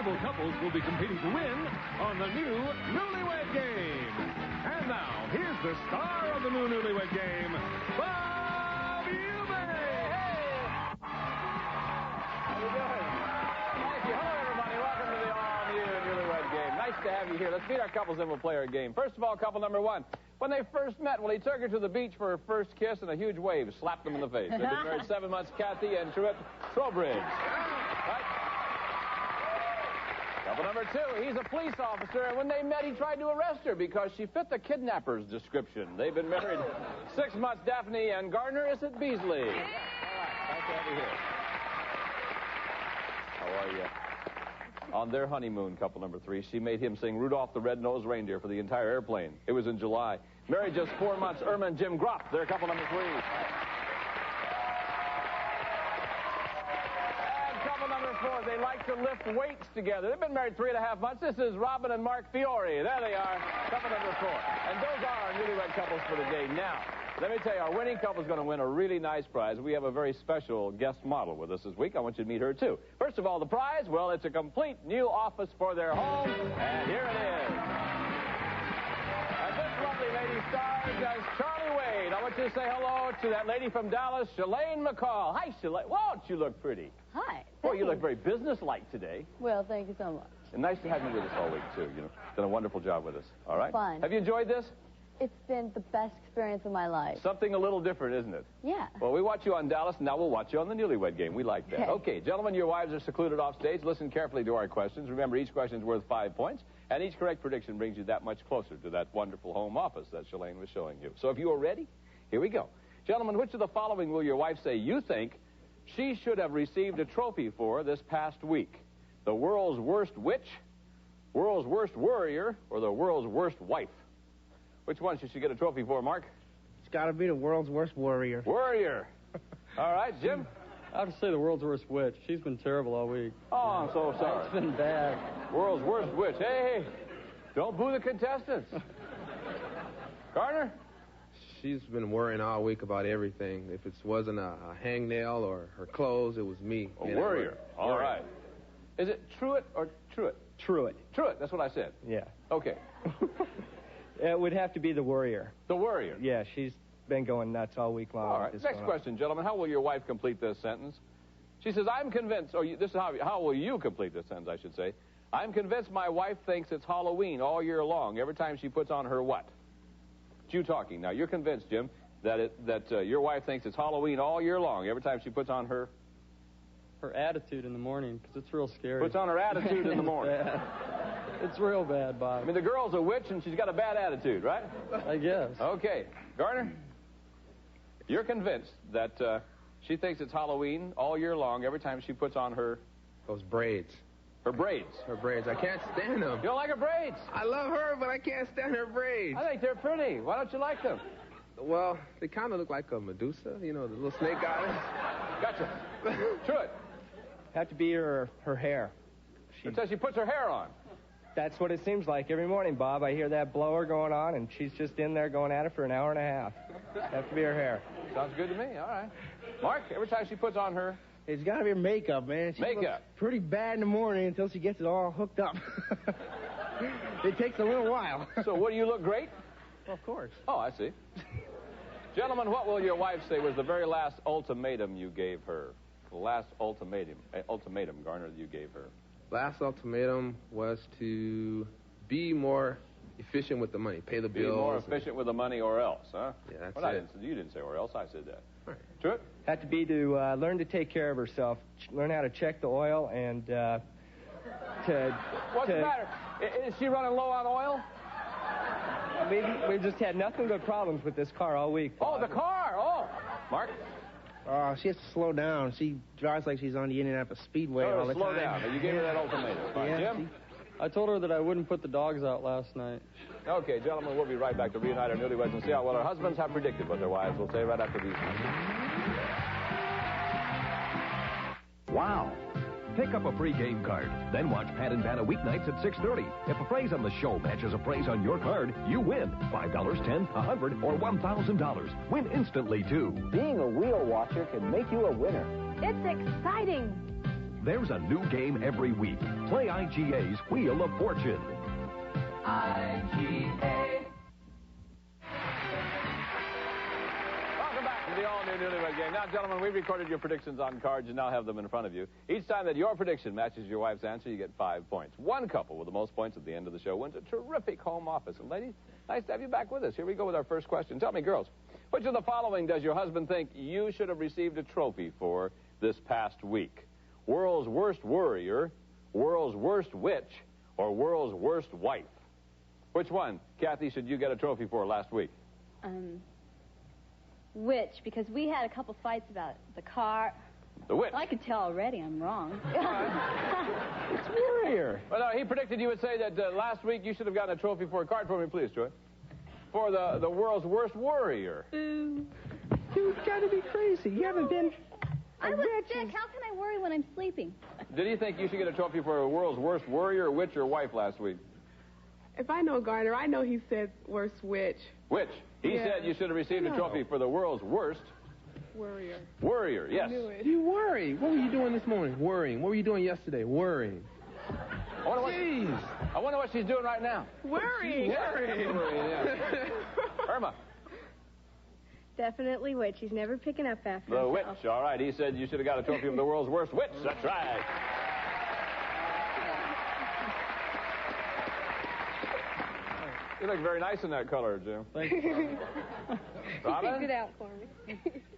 compatible couples will be competing to win on the new Newlywed Game. And now, here's the star of the new Newlywed Game, Bob Eubanks. How you doing? Thank you. Hello, everybody. Welcome to the all-new Newlywed Game. Nice to have you here. Let's meet our couples and we'll play our game. First of all, couple number one. When they first met, well, he took her to the beach for her first kiss, and a huge wave slapped them in the face. They've been married 7 months, Kathy and Truit Trowbridge. Right? Couple number two, he's a police officer, and when they met, he tried to arrest her because she fit the kidnapper's description. They've been married 6 months, Daphne and Gardner. Is it Beasley? Yeah. All right, nice to have you here. How are you? On their honeymoon, couple number three, she made him sing Rudolph the Red-Nosed Reindeer for the entire airplane. It was in July. Married just 4 months, Irma and Jim Groff. They're couple number three. And couple number four, they like to lift weights together. They've been married 3.5 months. This is Robin and Mark Fiore. There they are, couple number four. And those are our newlywed couples for today. Now, let me tell you, our winning couple is going to win a really nice prize. We have a very special guest model with us this week. I want you to meet her, too. First of all, the prize, well, it's a complete new office for their home, and here it is. And this lovely lady stars as Charlie Wade. I want you to say hello to that lady from Dallas, Shalane McCall. Hi, Shalane. Won't you look pretty? Hi. Boy, you look very businesslike today. Well, thank you so much. And nice to have you with us all week, too. You know, done a wonderful job with us. All right? Fun. Have you enjoyed this? It's been the best experience of my life. Something a little different, isn't it? Yeah. Well, we watch you on Dallas, and now we'll watch you on the Newlywed Game. We like that. Okay, gentlemen, your wives are secluded off stage. Listen carefully to our questions. Remember, each question is worth 5 points, and each correct prediction brings you that much closer to that wonderful home office that Shalane was showing you. So if you are ready, here we go. Gentlemen, which of the following will your wife say you think she should have received a trophy for this past week? The world's worst witch, world's worst worrier, or the world's worst wife? Which one should she get a trophy for, Mark? It's got to be the world's worst worrier. Worrier. All right, Jim? I have to say the world's worst witch. She's been terrible all week. Oh, I'm so sorry. It's been bad. World's worst witch. Hey, don't boo the contestants. Gardner? She's been worrying all week about everything. If it wasn't a hangnail or her clothes, it was me. A worrier. All right. Is it Truit or Truit? Truit. Truit, that's what I said. Yeah. Okay. It would have to be the worrier. The worrier. Yeah, she's been going nuts all week long. All right. Next question, gentlemen. How will your wife complete this sentence? She says, I'm convinced, this is how will you complete this sentence, I should say. I'm convinced my wife thinks it's Halloween all year long, every time she puts on her what? It's you talking. Now, you're convinced, Jim, that your wife thinks it's Halloween all year long, every time she puts on her... Her attitude in the morning, because it's real scary. Puts on her attitude in the morning. It's real bad, Bob. I mean, the girl's a witch, and she's got a bad attitude, right? I guess. Okay. Garner, you're convinced that she thinks it's Halloween all year long, every time she puts on her... Those braids. Her braids. Her braids. I can't stand them. You don't like her braids? I love her, but I can't stand her braids. I think they're pretty. Why don't you like them? Well, they kind of look like a Medusa, you know, the little snake goddess. Gotcha. Truit. Have to be her hair. Until she puts her hair on. That's what it seems like every morning, Bob. I hear that blower going on, and she's just in there going at it for an hour and a half. Have to be her hair. Sounds good to me. All right. Mark, every time she puts on her... It's got to be her makeup, man. She looks pretty bad in the morning until she gets it all hooked up. It takes a little while. So, what, do you look great? Well, of course. Oh, I see. Gentlemen, what will your wife say was the very last ultimatum you gave her? The last ultimatum, Garner, that you gave her. Last ultimatum was to be more efficient with the money, pay the bills. Be more efficient with the money or else, huh? Yeah, that's it. You didn't say or else, I said that. All right. Truit? Had to be to learn to take care of herself, learn how to check the oil, and What's the matter? Is she running low on oil? We've just had nothing but problems with this car all week. Oh, the car! Oh! Mark? She has to slow down. She drives like she's on the Indianapolis Speedway all the time. Slow down. You gave her that ultimatum. Yeah, Jim? I told her that I wouldn't put the dogs out last night. Okay, gentlemen, we'll be right back to reunite our newlyweds and see how well our husbands have predicted with their wives. We'll say right after these. Wow. Pick up a free game card. Then watch Pat and Vanna weeknights at 6:30. If a phrase on the show matches a phrase on your card, you win. $5, $10, $100, or $1,000. Win instantly, too. Being a wheel watcher can make you a winner. It's exciting. There's a new game every week. Play IGA's Wheel of Fortune. IGA. Welcome back to the all-new Newlywed Game. Now, gentlemen, we've recorded your predictions on cards. You now have them in front of you. Each time that your prediction matches your wife's answer, you get 5 points. One couple with the most points at the end of the show wins a terrific home office. And ladies, nice to have you back with us. Here we go with our first question. Tell me, girls, which of the following does your husband think you should have received a trophy for this past week? World's worst worrier, world's worst witch, or world's worst wife? Which one, Kathy, should you get a trophy for last week? Witch, because we had a couple fights about the car. The witch. I can tell already I'm wrong. It's worrier. Well, no, he predicted you would say that last week you should have gotten a trophy for a card for me, please, Truit. For the world's worst worrier. You've got to be crazy. You haven't been... I was sick. How can I worry when I'm sleeping? Did he think you should get a trophy for a world's worst worrier, witch, or wife last week? If I know Garner, I know he said worst witch. Witch. He said you should have received a trophy for the world's worst... Worrier. Worrier, yes. I knew it. You worry. What were you doing this morning? Worrying. What were you doing yesterday? Worrying. I wonder what she's doing right now. Worrying. Worrying, yeah. Irma. Definitely witch. He's never picking up after The himself. witch. All right. He said you should have got a trophy for the world's worst witch. That's right. You look very nice in that color, Jim. Thank you. Robin? Picked it out for me.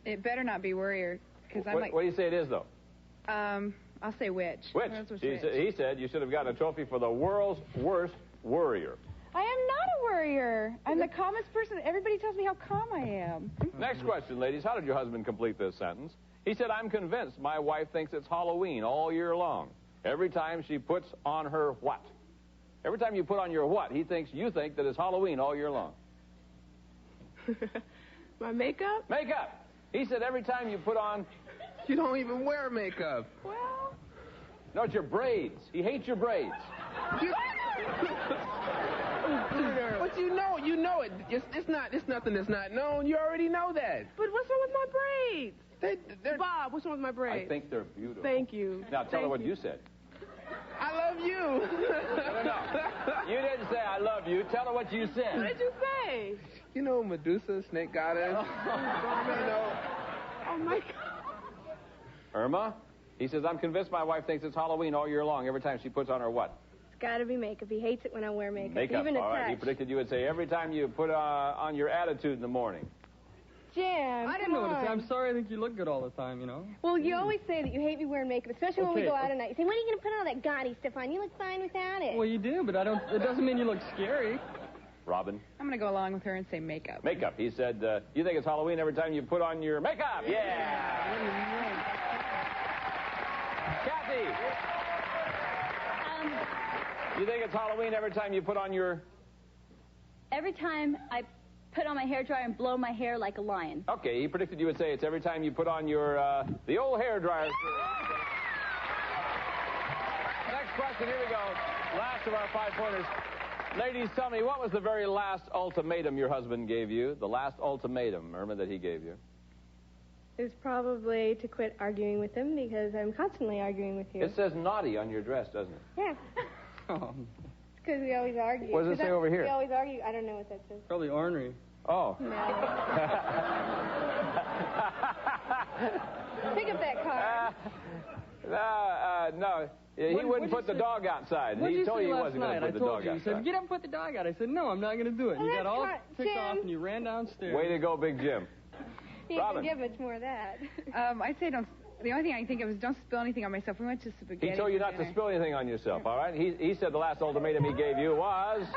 It better not be worrier, because I'm like... What do you say it is, though? I'll say witch. Witch. He said you should have gotten a trophy for the world's worst worrier. I am not a worrier. I'm the calmest person. Everybody tells me how calm I am. Next question, ladies. How did your husband complete this sentence? He said, I'm convinced my wife thinks it's Halloween all year long. Every time she puts on her what? Every time you put on your what, you think that it's Halloween all year long. My makeup? Makeup. He said every time you put on... You don't even wear makeup. Well... No, it's your braids. He hates your braids. But you know it. It's nothing that's not known. You already know that. But what's wrong with my braids? They're... Bob, what's wrong with my braids? I think they're beautiful. Thank you. Now tell her what you said. I love you. No. You didn't say I love you. Tell her what you said. What did you say? You know Medusa, snake goddess. Oh, my God. Irma? He says, I'm convinced my wife thinks it's Halloween all year long every time she puts on her what? It's got to be makeup. He hates it when I wear makeup. Makeup. Even a All right. touch. He predicted you would say every time you put on your attitude in the morning. Jim, I didn't know what to say. I'm sorry. I think you look good all the time, you know. Well, you always say that you hate me wearing makeup, especially when we go out at night. You say, when are you going to put all that gaudy stuff on? You look fine without it. Well, you do, but it doesn't mean you look scary. Robin? I'm going to go along with her and say makeup. Makeup. He said, you think it's Halloween every time you put on your makeup? Yeah! Kathy! You think it's Halloween every time you put on your... Every time I put on my hairdryer and blow my hair like a lion. Okay, he predicted you would say it's every time you put on your, the old hairdryer. Next question, here we go. Last of our 5 pointers. Ladies, tell me, what was the very last ultimatum your husband gave you? The last ultimatum, Irma, that he gave you? It was probably to quit arguing with him because I'm constantly arguing with you. It says naughty on your dress, doesn't it? Yeah. Oh, It's because we always argue. What does it say over here? We always argue. I don't know what that says. probably ornery. Oh. No. Pick up that car. No. He wouldn't put the dog outside. He told you he wasn't going to put the dog outside. He said, get up and put the dog out. I said, no, I'm not going to do it. And you got all ticked off and you ran downstairs. Way to go, Big Jim. He didn't get much more of that. I'd say don't. The only thing I can think of is don't spill anything on myself. We went to spaghetti. He told you not to spill anything on yourself, all right? He said the last ultimatum he gave you was... I don't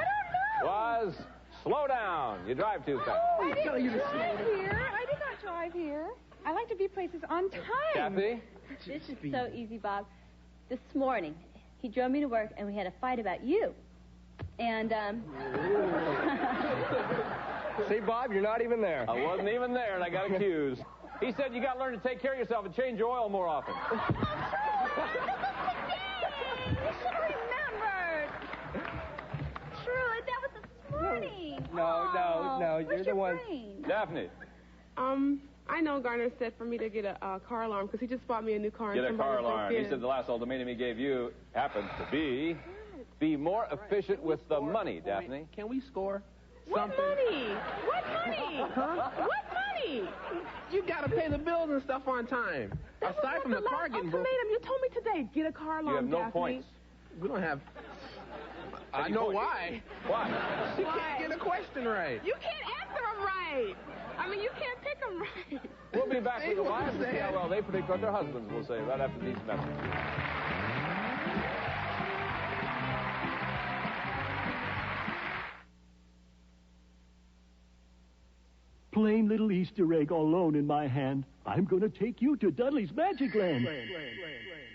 know. Was slow down. You drive too fast. Oh, I didn't drive here. I did not drive here. I like to be places on time. Kathy? This is so easy, Bob. This morning, he drove me to work, and we had a fight about you. And, See, Bob, you're not even there. I wasn't even there, and I got accused. He said you got to learn to take care of yourself and change your oil more often. You should have remembered. Truit, that was this morning. No, you're the one. Daphne. I know Garner said for me to get a car alarm because he just bought me a new car. Get a car alarm. He said the last ultimatum he gave you happens to be more efficient with the money, Daphne. Can we score What something? money? What money? Huh? What money? You got to pay the bills and stuff on time. Aside from the car getting broken. You told me today, get a car alarm, You have no Daphne. points. We don't have... I know why. Why? She can't get a question right. You can't answer them right. I mean, you can't pick them right. We'll be back with the wives and see how well they predict what their husbands will say right after these messages. Plain little Easter egg all alone in my hand. I'm going to take you to Dudley's Magic Land,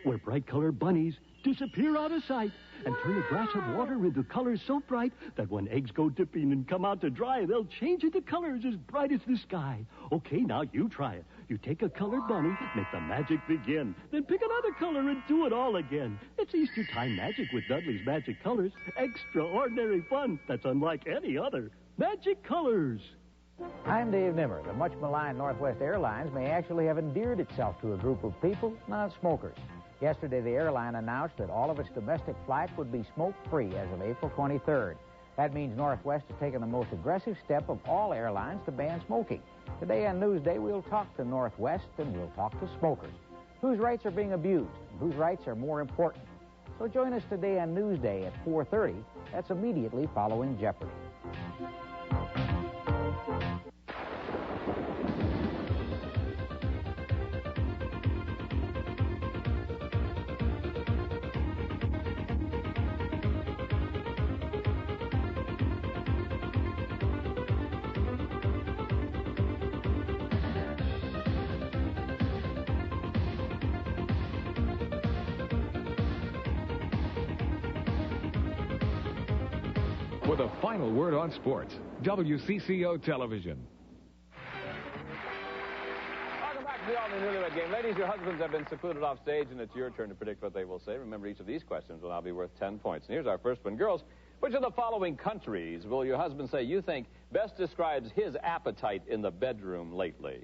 where bright-colored bunnies disappear out of sight and turn a glass of water into colors so bright that when eggs go dipping and come out to dry, they'll change into colors as bright as the sky. Okay, now you try it. You take a colored bunny, make the magic begin, then pick another color and do it all again. It's Easter time magic with Dudley's Magic Colors. Extraordinary fun that's unlike any other. Magic Colors. I'm Dave Nimmer. The much maligned Northwest Airlines may actually have endeared itself to a group of people, not smokers. Yesterday, the airline announced that all of its domestic flights would be smoke-free as of April 23rd. That means Northwest has taken the most aggressive step of all airlines to ban smoking. Today on Newsday, we'll talk to Northwest and we'll talk to smokers. Whose rights are being abused and whose rights are more important? So join us today on Newsday at 4:30. That's immediately following Jeopardy! With a final word on sports, WCCO Television. Welcome back to the all-new Newlywed Game. Ladies, your husbands have been secluded off stage, and it's your turn to predict what they will say. Remember, each of these questions will now be worth 10 points. And here's our first one. Girls, which of the following countries will your husband say you think best describes his appetite in the bedroom lately?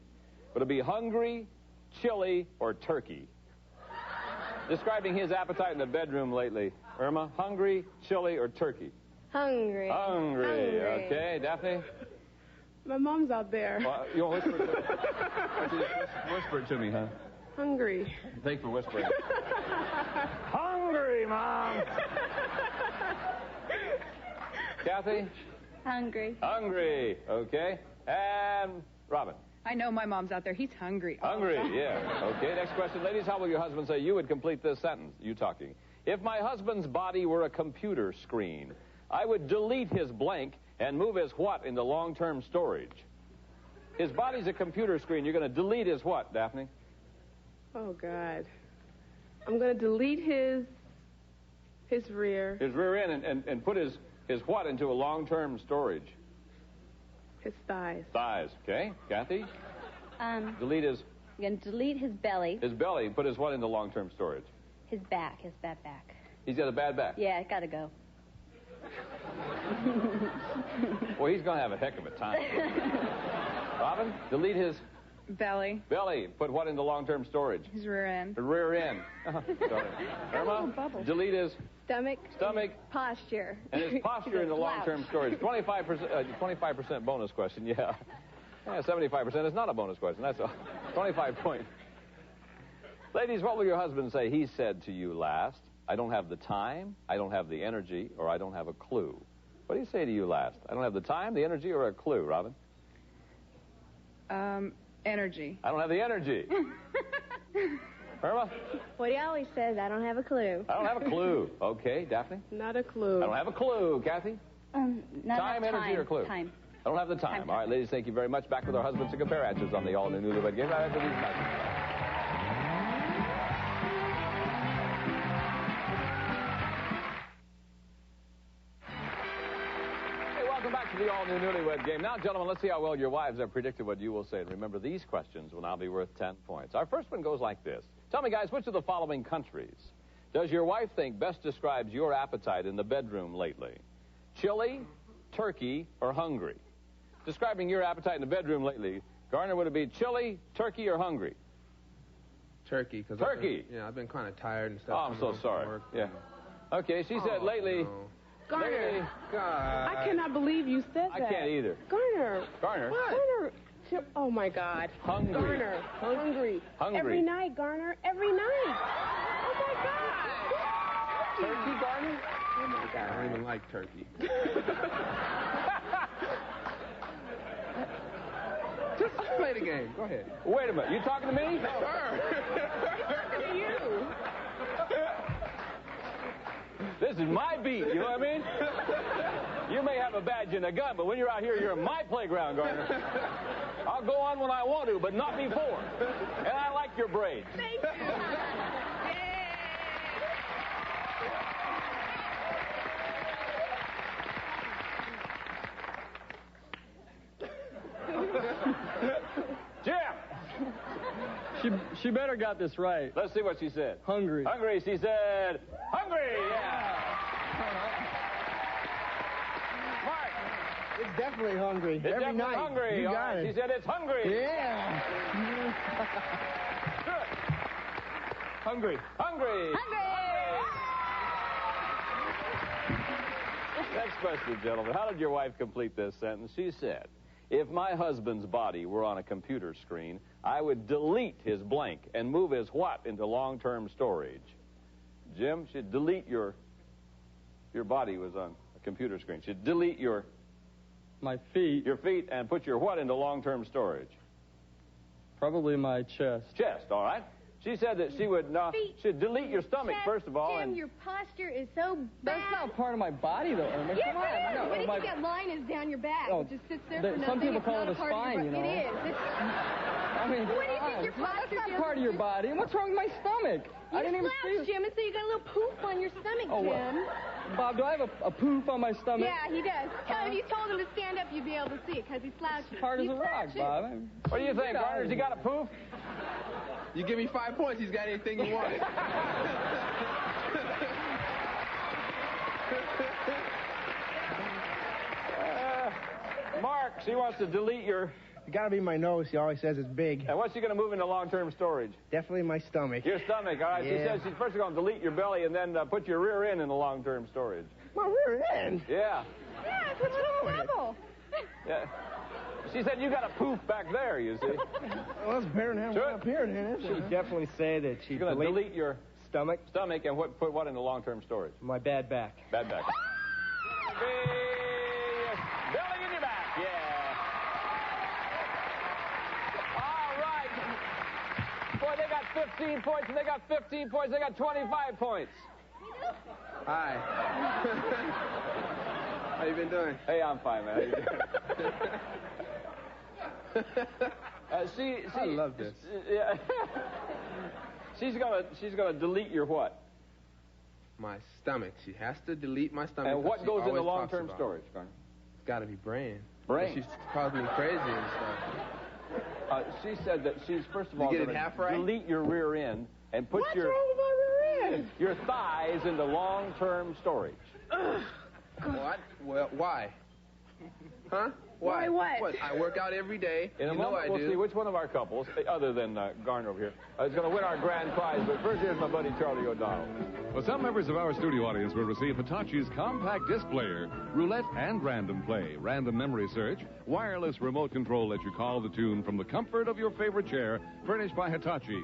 Would it be Hungary, Chile, or Turkey? Describing his appetite in the bedroom lately. Irma, Hungary, Chile, or Turkey? Hungry. Hungry. Okay, Daphne? My mom's out there. Well, you want to whisper it to me? Whisper it to me, huh? Hungry. Thanks for whispering. Hungry, Mom! Kathy? Hungry. Hungry. Okay. And Robin? I know my mom's out there. He's hungry. Hungry, yeah. Okay, next question. Ladies, how will your husband say you would complete this sentence? You talking. If my husband's body were a computer screen, I would delete his blank and move his what into long-term storage. His body's a computer screen. You're going to delete his what, Daphne? Oh, God. I'm going to delete his rear. His rear end and put his what into a long-term storage? His thighs. Thighs, okay. Kathy? Delete his... You're going to delete his belly. His belly. Put his what into long-term storage? His back, his bad back. He's got a bad back? Yeah, it got to go. Well, he's going to have a heck of a time. Robin, delete his... Belly. Belly. Put what into long-term storage? His rear end. The rear end. Sorry. Irma, delete his... Stomach. Stomach. Posture. And his posture into long-term storage. 25% bonus question, yeah. 75% is not a bonus question. That's a 25 point. Ladies, what will your husband say he said to you last? I don't have the time, I don't have the energy, or I don't have a clue. What do you say to you last? I don't have the time, the energy, or a clue, Robin? Energy. I don't have the energy. Irma? What he always says, I don't have a clue. I don't have a clue. Okay, Daphne? Not a clue. I don't have a clue. Kathy? Not time, energy, or clue? Time. I don't have the time. All right, ladies, thank you very much. Back with our husbands to compare answers on the all-new Newlywed Game right after these messages. Welcome back to the all-new Newlywed Game. Now, gentlemen, let's see how well your wives have predicted what you will say. And remember, these questions will now be worth 10 points. Our first one goes like this. Tell me, guys, which of the following countries does your wife think best describes your appetite in the bedroom lately? Chile, Turkey, or Hungary? Describing your appetite in the bedroom lately, Garner, would it be chili, turkey, or hungry? Turkey. Turkey. I've been kind of tired and stuff. Oh, I'm so sorry. Yeah. Okay, she said lately... No. Garner. God. I cannot believe you said that. I can't either. Garner. Garner. What? Garner. Oh, my God. Hungry. Garner. Hungry. Hungry. Every night, Garner. Every night. Oh, my God. Turkey, Garner? Oh, my God. I don't even like turkey. Just play the game. Go ahead. Wait a minute. You talking to me? No, her. Talking to you. This is my beat, you know what I mean? You may have a badge and a gun, but when you're out here, you're in my playground, Garner. I'll go on when I want to, but not before. And I like your braids. Thank you. Jim! She better got this right. Let's see what she said. Hungry. Hungry, she said. Hungry, yeah. Mark. It's definitely hungry. It's Every definitely night. hungry. You All got right, it. she said it's hungry. Yeah. Good. Hungry. Hungry. Next question, gentlemen. How did your wife complete this sentence? She said, if my husband's body were on a computer screen, I would delete his blank and move his what into long-term storage. Jim, she'd delete your body was on a computer screen. She'd delete your feet and put your what into long-term storage? Probably my chest. Chest, all right. She said that she would she'd delete your stomach, first of all. Jim, your posture is so bad. That's not part of my body, though, Irma. Yes, Come on. it is. No, What do you my... think that line is down your back? Oh, It just sits there for nothing. some people It's call not it a part of your spine, you know. It is. I mean, What do you think your posture that's feels not part of your body. And what's wrong with my stomach? I didn't even see slouch, Jim, and so you got a little poof on your stomach, Oh, what? Jim. Bob, do I have a poof on my stomach? Yeah, he does. If you told him to stand up, you'd be able to see it because he slouches. Hard as a rock, Bob. What do you think, Garner? Has he got a poof? You give me 5 points, he's got anything you want. Mark, she wants to delete your... It got to be my nose. He always says it's big. And what's she going to move into long-term storage? Definitely my stomach. Your stomach, all right. Yeah. She says she's first going to delete your belly and then put your rear end in the long-term storage. My rear end? Yeah. Yeah, it's a little bubble. Yeah. She said you got a poof back there, you see. Well, that's better than having one up here, then, isn't it? She'd definitely say that she'd She's going to delete your stomach and put what into long-term storage? My bad back. Bad back. Belly in your back, yeah. All right. Boy, they got 15 points, and they got 15 points. They got 25 points. Hi. How you been doing? Hey, I'm fine, man. How you doing? I love this. Yeah. She's gonna delete your what? My stomach. She has to delete my stomach. And what goes into always long-term talks about storage, Garner? It's got to be brain. Brain. She's causing me crazy and stuff. She said that she's first of all get it gonna half right? delete your rear end and put What's wrong with my rear end? your thighs into long-term storage. What? Well, why? Huh? Why what? I work out every day. In a moment, we'll see which one of our couples, other than Garner over here, is going to win our grand prize. But first, here's my buddy Charlie O'Donnell. Well, some members of our studio audience will receive Hitachi's compact disc player, roulette and random play, random memory search, wireless remote control lets you call the tune from the comfort of your favorite chair, furnished by Hitachi.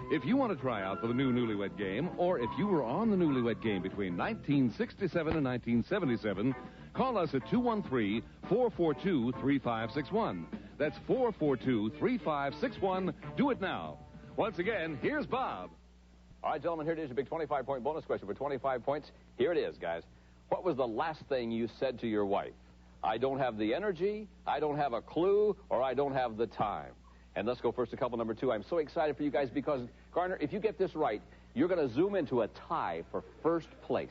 If you want to try out for the new Newlywed Game, or if you were on the Newlywed Game between 1967 and 1977, call us at 213-442-3561. That's 442-3561. Do it now. Once again, here's Bob. All right, gentlemen, here it is, a big 25-point bonus question for 25 points. Here it is, guys. What was the last thing you said to your wife? I don't have the energy, I don't have a clue, or I don't have the time. And let's go first to couple number 2. I'm so excited for you guys because, Garner, if you get this right, you're going to zoom into a tie for first place.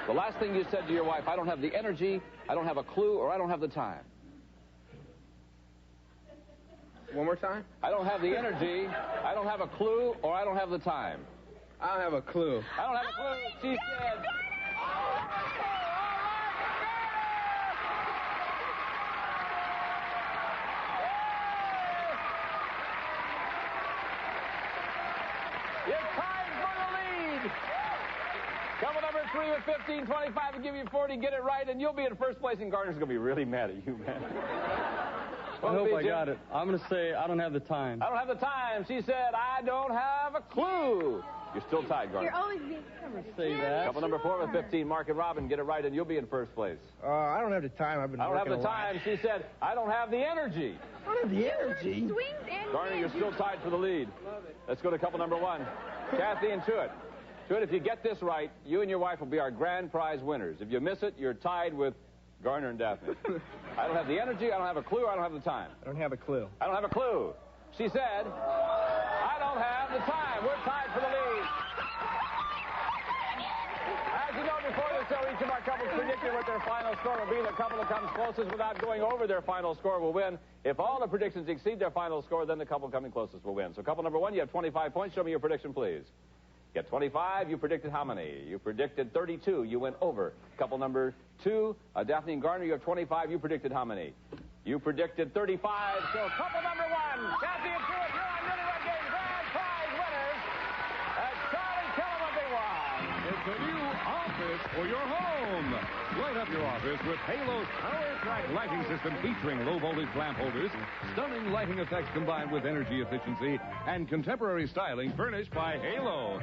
The last thing you said to your wife, I don't have the energy, I don't have a clue, or I don't have the time. One more time? I don't have the energy, I don't have a clue, or I don't have the time. I don't have a clue. I don't have a clue, she said. You're tied for the lead. Couple number 3 with 15, 25 will give you 40. Get it right, and you'll be in first place, and Gardner's going to be really mad at you, man. I hope I got it. I'm going to say I don't have the time. I don't have the time. She said, I don't have a clue. You're still tied, Gardner. You're always being say that. Couple number 4 with 15, Mark and Robin. Get it right, and you'll be in first place. I don't have the time. I've been I don't have working the a lot. time. She said, I don't have the energy. I don't have the energy. Swings and Gardner, you're still tied for the lead. Let's go to couple number 1. Kathy and Truit. Truit, if you get this right, you and your wife will be our grand prize winners. If you miss it, you're tied with Gardner and Daphne. I don't have the energy. I don't have a clue. I don't have the time. I don't have a clue. I don't have a clue. She said, I don't have the time. We're tied for the lead. As you know, before the show, each of our couples predicted what their final score will be. The couple that comes closest without going over their final score will win. If all the predictions exceed their final score, then the couple coming closest will win. So couple number 1, you have 25 points. Show me your prediction, please. Get 25. You predicted how many? You predicted 32. You went over. Couple number 2, Daphne and Gardner, you have 25. You predicted how many? You predicted 35. So couple number 1, Kathy and Truit, you're on Newlywed Game grand prize winners. Charlie Killiman won. It's a new office for your home. Light up your office with Halo's Power Track lighting system featuring low-voltage lamp holders, stunning lighting effects combined with energy efficiency, and contemporary styling furnished by Halo.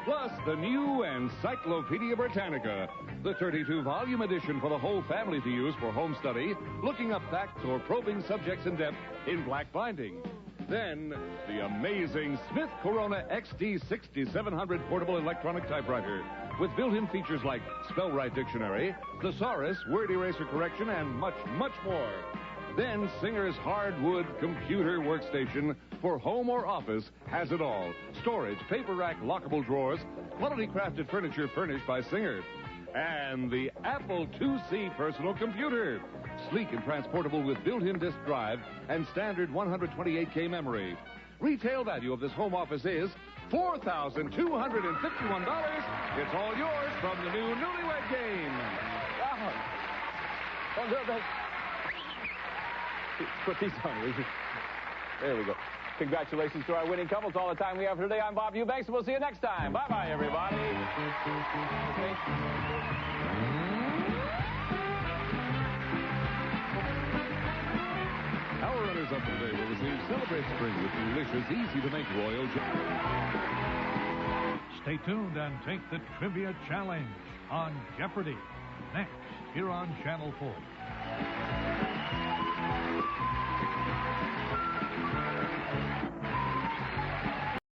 Plus, the new Encyclopedia Britannica, the 32-volume edition for the whole family to use for home study, looking up facts or probing subjects in depth in black binding. Then, the amazing Smith Corona XD 6700 portable electronic typewriter with built-in features like Spell Right Dictionary, Thesaurus, Word Eraser Correction, and much, much more. Then Singer's hardwood computer workstation for home or office has it all. Storage, paper rack, lockable drawers, quality crafted furniture furnished by Singer. And the Apple IIc personal computer. Sleek and transportable with built-in disk drive and standard 128K memory. Retail value of this home office is $4,251. It's all yours from the new Newlywed Game. Wow. Don't do that. Put these on, will you? There we go. Congratulations to our winning couples. All the time we have for today. I'm Bob Eubanks, and we'll see you next time. Bye-bye, everybody. Our runners-up today will receive Celebrate Spring with delicious, easy-to-make Royal Jelly. Stay tuned and take the Trivia Challenge on Jeopardy! Next, here on Channel 4.